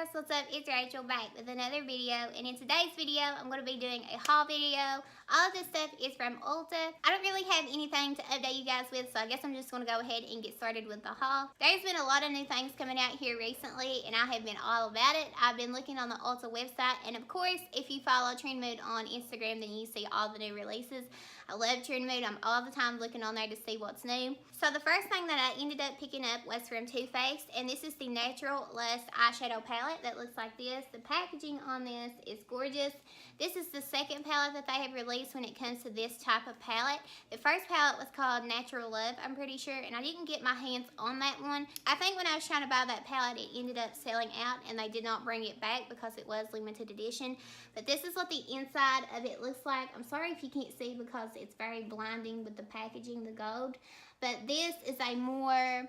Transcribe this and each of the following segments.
guys, what's up? It's Rachel back with another video, and in today's video I'm going to be doing a haul video. All of this stuff is from Ulta. I don't really have anything to update you guys with, so I guess I'm just going to go ahead and get started with the haul. There's been a lot of new things coming out here recently, and I have been all about it. I've been looking on the Ulta website, and of course, if you follow Trend Mood on Instagram, then you see all the new releases. I love Trend Mood. I'm all the time looking on there to see what's new. So the first thing that I ended up picking up was from Too Faced, and this is the Natural Lust eyeshadow palette that looks like this. The packaging on this is gorgeous. This is the second palette that they have released when it comes to this type of palette. The first palette was called Natural Love, I'm pretty sure, and I didn't get my hands on that one. I think when I was trying to buy that palette, it ended up selling out, and they did not bring it back because it was limited edition. But this is what the inside of it looks like. I'm sorry if you can't see because it's very blinding with the packaging, the gold. But this is a more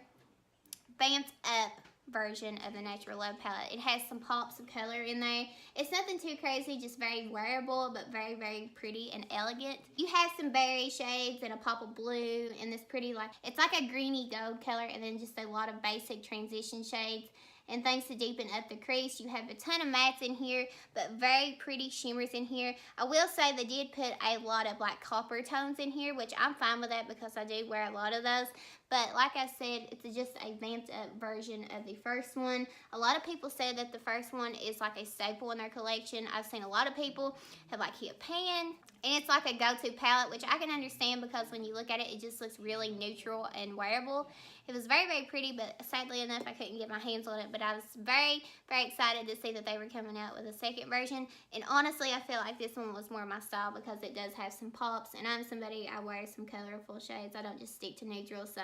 vamped up version of the Natural Love palette. It has some pops of color in there. It's nothing too crazy, just very wearable, but very, very pretty and elegant. You have some berry shades and a pop of blue and this pretty, like, it's like a greeny gold color, and then just a lot of basic transition shades and things to deepen up the crease. You have a ton of mattes in here, but very pretty shimmers in here. I will say they did put a lot of like copper tones in here, which I'm fine with that because I do wear a lot of those. But like I said, it's just a vamped up version of the first one. A lot of people say that the first one is like a staple in their collection. I've seen a lot of people have like hit pan, and it's like a go-to palette, which I can understand because when you look at it, it just looks really neutral and wearable. It was very, very pretty, but sadly enough, I couldn't get my hands on it. But I was very, very excited to see that they were coming out with a second version. And honestly, I feel like this one was more my style because it does have some pops. And I'm somebody, I wear some colorful shades. I don't just stick to neutral. So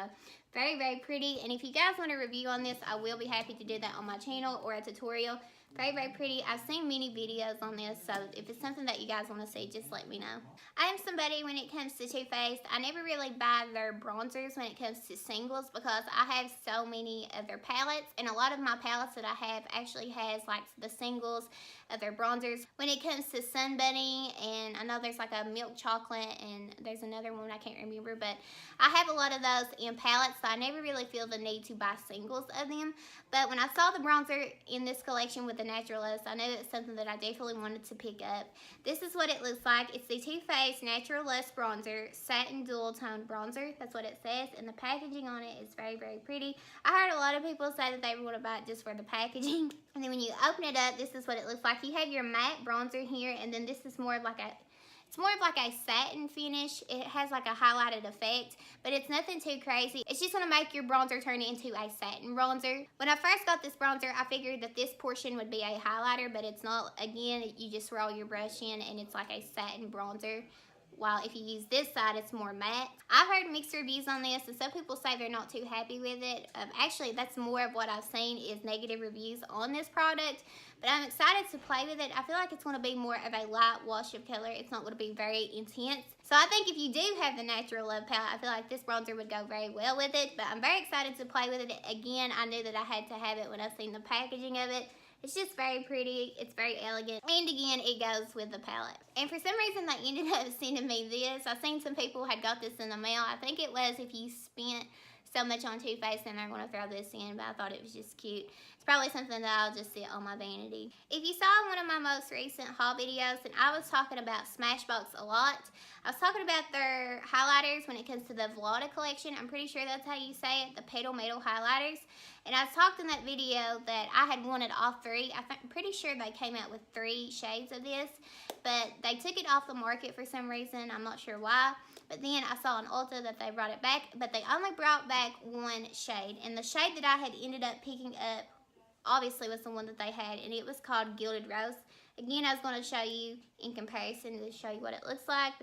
very, very pretty. And if you guys want a review on this, I will be happy to do that on my channel or a tutorial. Very, very pretty. I've seen many videos on this, so if it's something that you guys want to see, just let me know. I am somebody, when it comes to Too Faced, I never really buy their bronzers when it comes to singles because I have so many of their palettes, and a lot of my palettes that I have actually has like the singles of their bronzers. When it comes to Sun Bunny, and I know there's like a milk chocolate, and there's another one I can't remember, but I have a lot of those in palettes, so I never really feel the need to buy singles of them. But when I saw the bronzer in this collection with the Natural Lust, I know it's something that I definitely wanted to pick up. This is what it looks like. It's the Too Faced Natural Lust Bronzer, Satin Dual Tone Bronzer. That's what it says, and the packaging on it is very, very pretty. I heard a lot of people say that they would want to buy it just for the packaging. And then when you open it up, this is what it looks like. You have your matte bronzer here, and then this is more of like a, it's more of like a satin finish. It has like a highlighted effect, but it's nothing too crazy. It's just gonna make your bronzer turn into a satin bronzer. When I first got this bronzer, I figured that this portion would be a highlighter, but it's not. Again, you just roll your brush in and it's like a satin bronzer. While if you use this side, it's more matte. I've heard mixed reviews on this, and some people say they're not too happy with it. Actually, that's more of what I've seen is negative reviews on this product. But I'm excited to play with it. I feel like it's going to be more of a light wash of color. It's not going to be very intense. So I think if you do have the Natural Love palette, I feel like this bronzer would go very well with it. But I'm very excited to play with it. Again, I knew that I had to have it when I seen the packaging of it. It's just very pretty, it's very elegant, and again, it goes with the palette. And for some reason, they ended up sending me this. I've seen some people had got this in the mail. I think it was if you spent so much on Too Faced, and they're going to throw this in, but I thought it was just cute. It's probably something that I'll just sit on my vanity. If you saw one of my most recent haul videos, and I was talking about Smashbox a lot. I was talking about their highlighters when it comes to the Vlogda collection. I'm pretty sure that's how you say it, the Petal Metal highlighters. And I talked in that video that I had wanted all three. I'm pretty sure they came out with 3 shades of this, but they took it off the market for some reason. I'm not sure why. But then I saw on Ulta that they brought it back, but they only brought back 1 shade. And the shade that I had ended up picking up obviously was the one that they had, and it was called Gilded Rose. Again, I was going to show you in comparison to show you what it looks like.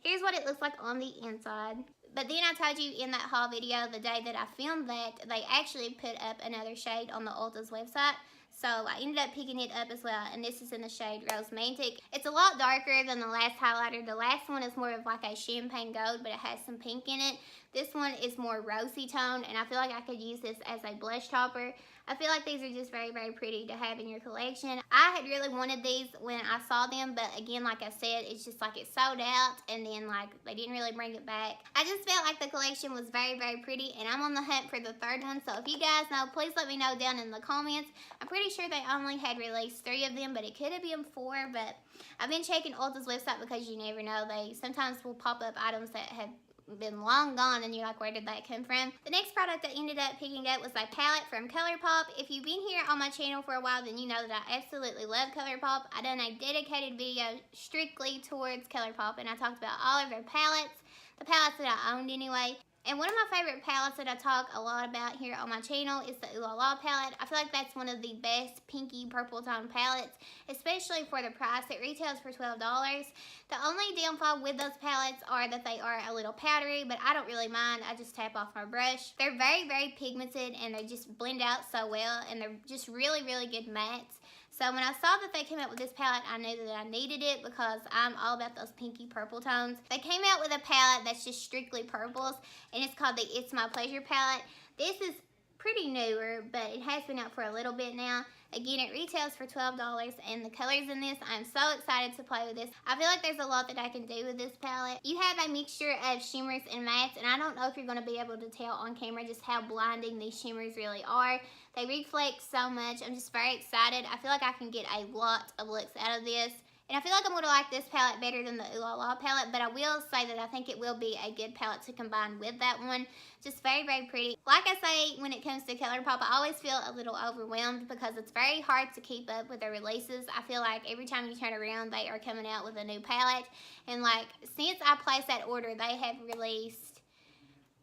Here's what it looks like on the inside. But then I told you in that haul video, the day that I filmed that, they actually put up another shade on the Ulta's website. So I ended up picking it up as well, and this is in the shade Rosemantic. It's a lot darker than the last highlighter. The last one is more of like a champagne gold, but it has some pink in it. This one is more rosy toned, and I feel like I could use this as a blush topper. I feel like these are just very, very pretty to have in your collection. I had really wanted these when I saw them, but again, like I said, it's just like it sold out, and then like they didn't really bring it back. I just felt like the collection was very, very pretty, and I'm on the hunt for the third one. So if you guys know, please let me know down in the comments. I'm pretty sure they only had released 3 of them, but it could have been 4. But I've been checking Ulta's website because you never know. They sometimes will pop up items that have been long gone and you're like, where did that come from? The next product I ended up picking up was a palette from ColourPop. If you've been here on my channel for a while, then you know that I absolutely love ColourPop. I done a dedicated video strictly towards ColourPop, and I talked about all of their palettes, the palettes that I owned anyway. And one of my favorite palettes that I talk a lot about here on my channel is the Ooh La La palette. I feel like that's one of the best pinky purple tone palettes, especially for the price. It retails for $12. The only downfall with those palettes are that they are a little powdery, but I don't really mind. I just tap off my brush. They're very, very pigmented, and they just blend out so well, and they're just really, really good mattes. So when I saw that they came out with this palette, I knew that I needed it because I'm all about those pinky purple tones. They came out with a palette that's just strictly purples, and it's called the It's My Pleasure palette. This is pretty newer, but it has been out for a little bit now. Again, it retails for $12, and the colors in this, I'm so excited to play with this. I feel like there's a lot that I can do with this palette. You have a mixture of shimmers and mattes, and I don't know if you're going to be able to tell on camera just how blinding these shimmers really are. They reflect so much. I'm just very excited. I feel like I can get a lot of looks out of this. And I feel like I'm going to like this palette better than the Ooh La La palette, but I will say that I think it will be a good palette to combine with that one. Just very, very pretty. Like I say, when it comes to ColourPop, I always feel a little overwhelmed because it's very hard to keep up with their releases. I feel like every time you turn around, they are coming out with a new palette. And like, since I placed that order, they have released,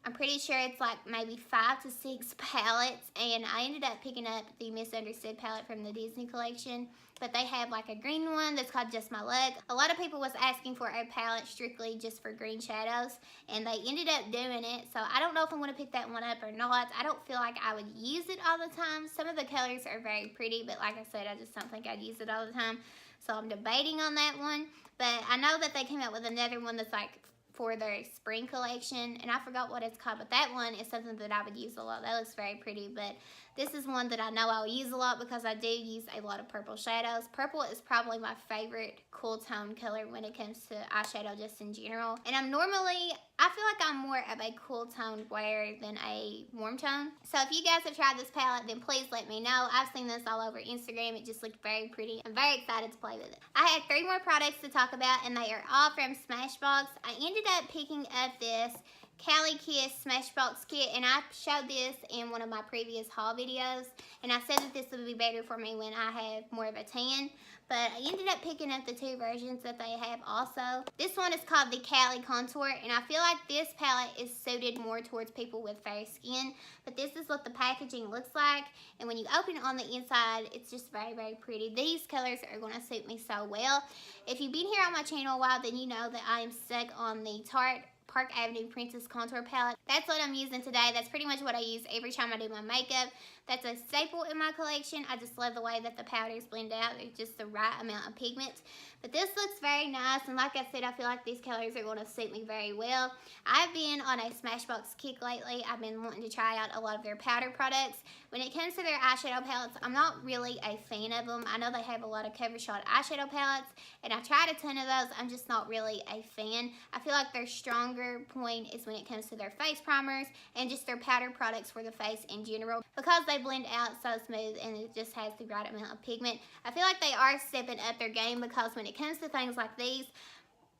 I'm pretty sure it's like maybe 5 to 6 palettes, and I ended up picking up the Misunderstood palette from the Disney collection. But they have like a green one that's called Just My Luck. A lot of people was asking for a palette strictly just for green shadows, and they ended up doing it. So I don't know if I'm going to pick that one up or not. I don't feel like I would use it all the time. Some of the colors are very pretty, but like I said, I just don't think I'd use it all the time. So I'm debating on that one. But I know that they came out with another one that's like for their spring collection, and I forgot what it's called, but that one is something that I would use a lot. That looks very pretty, but this is one that I know I'll use a lot because I do use a lot of purple shadows. Purple is probably my favorite cool tone color when it comes to eyeshadow just in general. And I feel like I'm more of a cool tone wearer than a warm tone. So if you guys have tried this palette, then please let me know. I've seen this all over Instagram. It just looked very pretty. I'm very excited to play with it. I had 3 more products to talk about, and they are all from Smashbox. I ended up picking up this Cali Kiss Smashbox kit, and I showed this in one of my previous haul videos, and I said that this would be better for me when I have more of a tan, but I ended up picking up the 2 versions that they have also. This one is called the Cali Contour, and I feel like this palette is suited more towards people with fair skin, but this is what the packaging looks like, and when you open it on the inside, it's just very, very pretty. These colors are going to suit me so well. If you've been here on my channel a while, then you know that I am stuck on the Tarte Park Avenue Princess Contour Palette. That's what I'm using today. That's pretty much what I use every time I do my makeup. That's a staple in my collection. I just love the way that the powders blend out. They're just the right amount of pigment. But this looks very nice, and like I said, I feel like these colors are going to suit me very well. I've been on a Smashbox kick lately. I've been wanting to try out a lot of their powder products. When it comes to their eyeshadow palettes, I'm not really a fan of them. I know they have a lot of cover shot eyeshadow palettes, and I've tried a ton of those. I'm just not really a fan. I feel like their stronger point is when it comes to their face primers and just their powder products for the face in general, because they blend out so smooth and it just has the right amount of pigment. I feel like they are stepping up their game, because when it comes to things like these,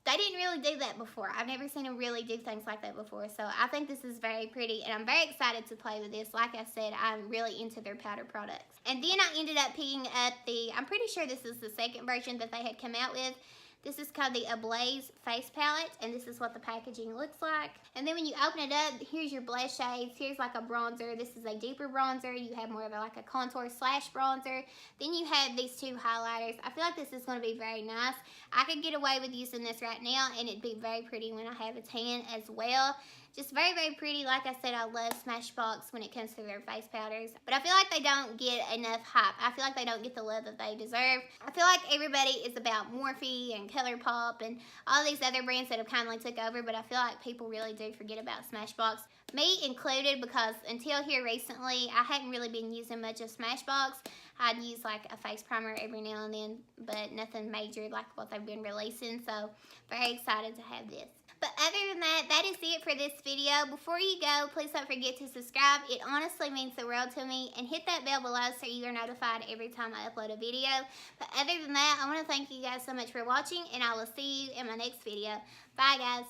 they didn't really do that before. I've never seen them really do things like that before. So I think this is very pretty, and I'm very excited to play with this. Like I said, I'm really into their powder products. And then I ended up picking up I'm pretty sure this is the 2nd version that they had come out with. This is called the Ablaze Face Palette, and this is what the packaging looks like. And then when you open it up, here's your blush shades. Here's like a bronzer. This is a deeper bronzer. You have more of like a contour slash bronzer. Then you have these 2 highlighters. I feel like this is going to be very nice. I could get away with using this right now, and it'd be very pretty when I have a tan as well. Just very, very pretty. Like I said, I love Smashbox when it comes to their face powders. But I feel like they don't get enough hype. I feel like they don't get the love that they deserve. I feel like everybody is about Morphe and ColourPop and all these other brands that have kindly took over. But I feel like people really do forget about Smashbox. Me included, because until here recently, I hadn't really been using much of Smashbox. I'd use like a face primer every now and then, but nothing major like what they've been releasing. So very excited to have this. But other than that, that is it for this video. Before you go, please don't forget to subscribe. It honestly means the world to me. And hit that bell below so you are notified every time I upload a video. But other than that, I want to thank you guys so much for watching, and I will see you in my next video. Bye, guys.